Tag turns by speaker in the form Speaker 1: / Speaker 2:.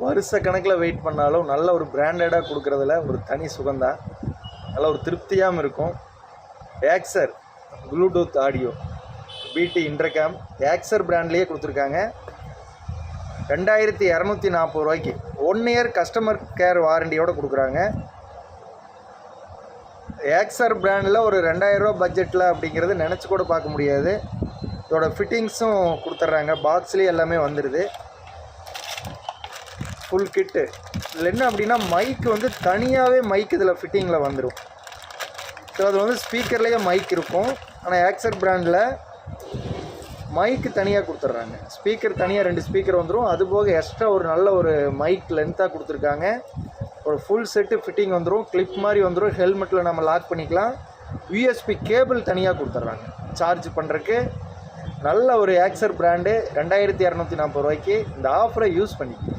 Speaker 1: வருஷ கணக்கில் வெயிட் பண்ணாலும் நல்ல ஒரு பிராண்டடாக கொடுக்குறதுல ஒரு தனி சுகந்தான். நல்ல ஒரு திருப்தியாகவும் இருக்கும். ஏக்சர் ப்ளூடூத் ஆடியோ பிடி இன்டர்கேம் ஏக்சர் பிராண்ட்லேயே கொடுத்துருக்காங்க. 2240 ரூபாய்க்கு 1 இயர் கஸ்டமர் கேர் வாரண்டியோடு கொடுக்குறாங்க. ஏக்சர் பிராண்டில் ஒரு 2000 ரூபா பட்ஜெட்டில் அப்படிங்கிறது நினச்சி கூட பார்க்க முடியாது. இதோட ஃபிட்டிங்ஸும் கொடுத்துட்றாங்க. பாக்ஸ்லேயே எல்லாமே வந்துடுது. Full kit. இதில் என்ன அப்படின்னா மைக் வந்து தனியாகவே மைக் இதில் ஃபிட்டிங்கில் வந்துடும். ஸோ அது வந்து ஸ்பீக்கர்லேயே மைக் இருக்கும். ஆனால் ஏக்சர் பிராண்டில் மைக்கு தனியாக கொடுத்துட்றாங்க. ஸ்பீக்கர் தனியாக 2 ஸ்பீக்கர் வந்துடும். அதுபோக எக்ஸ்ட்ரா ஒரு நல்ல ஒரு மைக் லென்த்தாக கொடுத்துருக்காங்க. ஒரு ஃபுல் செட்டு ஃபிட்டிங் வந்துடும். கிளிப் மாதிரி வந்துடும். ஹெல்மெட்டில் நம்ம லாக் பண்ணிக்கலாம். யூஎஸ்பி கேபிள் தனியாக கொடுத்துட்றாங்க சார்ஜ் பண்ணுறதுக்கு. நல்ல ஒரு ஏக்சர் பிராண்டு 2240 ரூபாய்க்கு இந்த ஆஃபரை யூஸ் பண்ணிக்கலாம்.